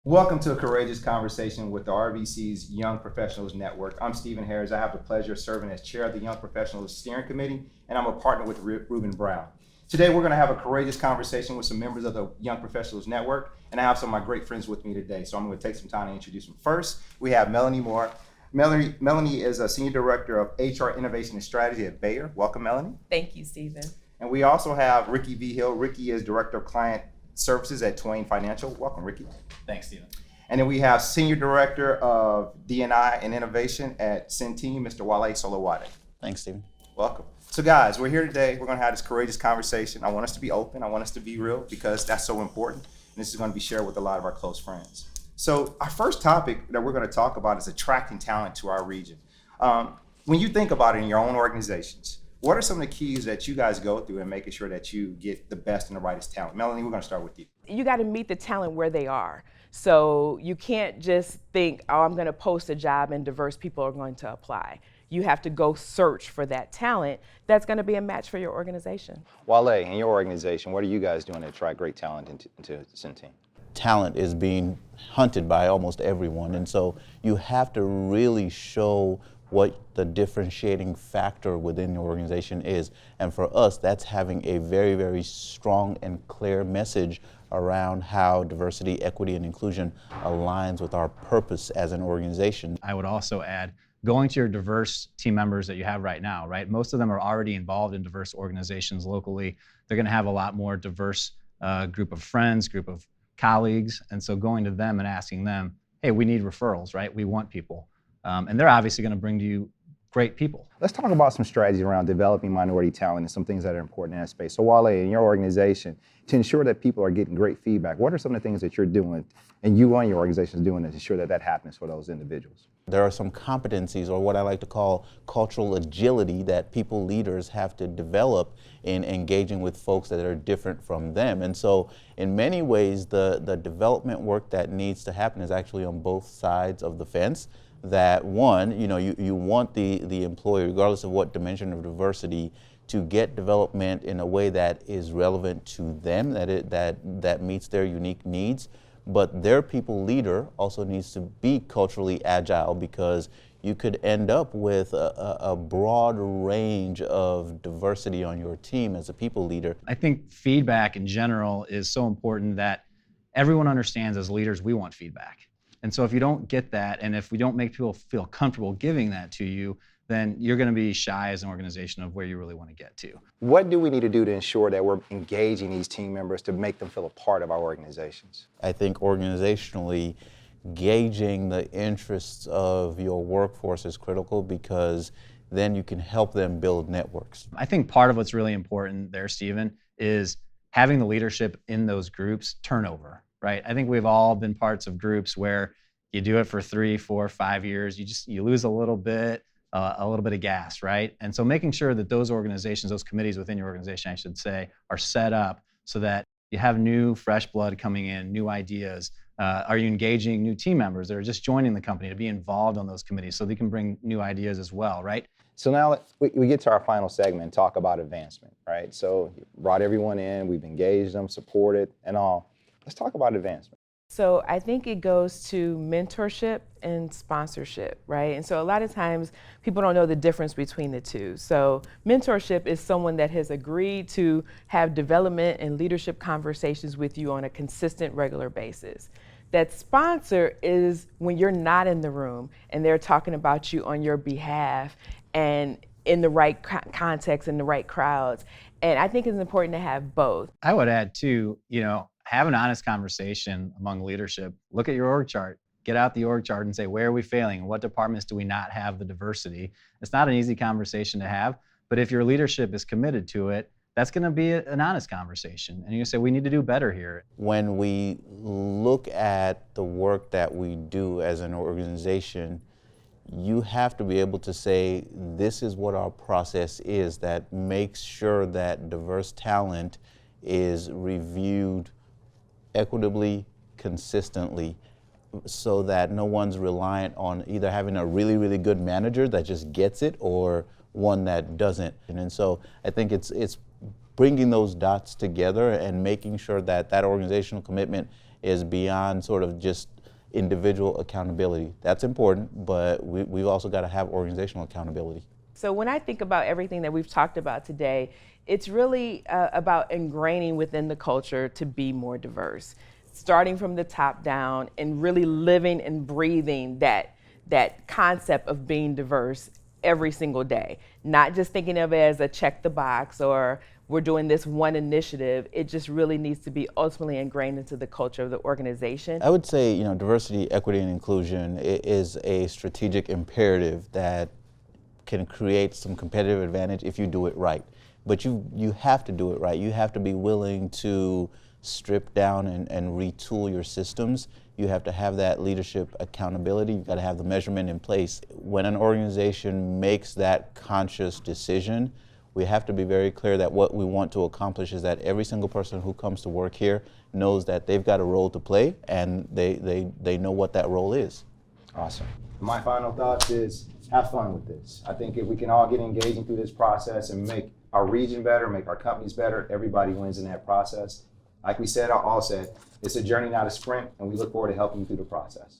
Welcome to a courageous conversation with the RVC's Young Professionals Network. I'm Stephen Harris. I have the pleasure of serving as chair of the Young Professionals Steering Committee, and I'm a partner with Ruben Brown. Today, we're going to have a courageous conversation with some members of the Young Professionals Network, and I have some of my great friends with me today, so I'm going to take some time to introduce them. First, we have Melanie Moore. Melanie is a Senior Director of HR Innovation and Strategy at Bayer. Welcome, Melanie. Thank you, Stephen. And we also have Ricky V. Hill. Ricky is Director of Client Services at Twain Financial. Welcome, Ricky. Thanks, Stephen. And then we have Senior Director of D&I and Innovation at Centene, Mr. Wale Solowade. Thanks, Stephen. Welcome. So guys, we're here today. We're going to have this courageous conversation. I want us to be open. I want us to be real because that's so important. And this is going to be shared with a lot of our close friends. So our first topic that we're going to talk about is attracting talent to our region. When you think about it in your own organizations, what are some of the keys that you guys go through in making sure that you get the best and the brightest talent? Melanie, we're going to start with you. You got to meet the talent where they are. So you can't just think, oh, I'm going to post a job and diverse people are going to apply. You have to go search for that talent that's going to be a match for your organization. Wale, in your organization, what are you guys doing to attract great talent into Centene? Talent is being hunted by almost everyone, and so you have to really show what the differentiating factor within your organization is. And for us, that's having a very, very strong and clear message around how diversity, equity, and inclusion aligns with our purpose as an organization. I would also add, going to your diverse team members that you have right now, right? Most of them are already involved in diverse organizations locally. They're gonna have a lot more diverse group of friends, group of colleagues. And so going to them and asking them, hey, we need referrals, right? We want people. And they're obviously gonna bring to you great people. Let's talk about some strategies around developing minority talent and some things that are important in that space. So Wale, in your organization, to ensure that people are getting great feedback, what are some of the things that you're doing and you and your organization is doing to ensure that that happens for those individuals? There are some competencies, or what I like to call cultural agility, that people leaders have to develop in engaging with folks that are different from them. And so in many ways, the development work that needs to happen is actually on both sides of the fence. That one, you want the employee, regardless of what dimension of diversity, to get development in a way that is relevant to them, that meets their unique needs. But their people leader also needs to be culturally agile, because you could end up with a broad range of diversity on your team as a people leader. I think feedback in general is so important that everyone understands as leaders, we want feedback. And so if you don't get that, and if we don't make people feel comfortable giving that to you, then you're going to be shy as an organization of where you really want to get to. What do we need to do to ensure that we're engaging these team members to make them feel a part of our organizations? I think organizationally, gauging the interests of your workforce is critical, because then you can help them build networks. I think part of what's really important there, Stephen, is having the leadership in those groups turnover, right? I think we've all been parts of groups where you do it for 3, 4, 5 years, you lose a little bit of gas, right? And so making sure that those organizations, those committees within your organization, I should say, are set up so that you have new, fresh blood coming in, new ideas. Are you engaging new team members that are just joining the company to be involved on those committees so they can bring new ideas as well, right? So now we get to our final segment and talk about advancement, right? So you brought everyone in, we've engaged them, supported, and all. Let's talk about advancement. So I think it goes to mentorship and sponsorship, right? And so a lot of times people don't know the difference between the two. So mentorship is someone that has agreed to have development and leadership conversations with you on a consistent, regular basis. That sponsor is when you're not in the room and they're talking about you on your behalf and in the right context, in the right crowds. And I think it's important to have both. I would add too, have an honest conversation among leadership. Look at your org chart. Get out the org chart and say, where are we failing? What departments do we not have the diversity? It's not an easy conversation to have, but if your leadership is committed to it, that's going to be an honest conversation. And you say, we need to do better here. When we look at the work that we do as an organization, you have to be able to say, this is what our process is that makes sure that diverse talent is reviewed equitably, consistently, so that no one's reliant on either having a really, really good manager that just gets it or one that doesn't. And so I think it's bringing those dots together and making sure that that organizational commitment is beyond sort of just individual accountability. That's important, but we've also got to have organizational accountability. So when I think about everything that we've talked about today, it's really about ingraining within the culture to be more diverse, starting from the top down and really living and breathing that concept of being diverse every single day, not just thinking of it as a check the box or we're doing this one initiative. It just really needs to be ultimately ingrained into the culture of the organization. I would say, diversity, equity, and inclusion is a strategic imperative that can create some competitive advantage if you do it right. But you have to do it right. You have to be willing to strip down and retool your systems. You have to have that leadership accountability. You've got to have the measurement in place. When an organization makes that conscious decision, we have to be very clear that what we want to accomplish is that every single person who comes to work here knows that they've got a role to play and they know what that role is. Awesome. My final thoughts is have fun with this. I think if we can all get engaging through this process and make our region better, make our companies better, everybody wins in that process. Like we said, all said, it's a journey, not a sprint, and we look forward to helping you through the process.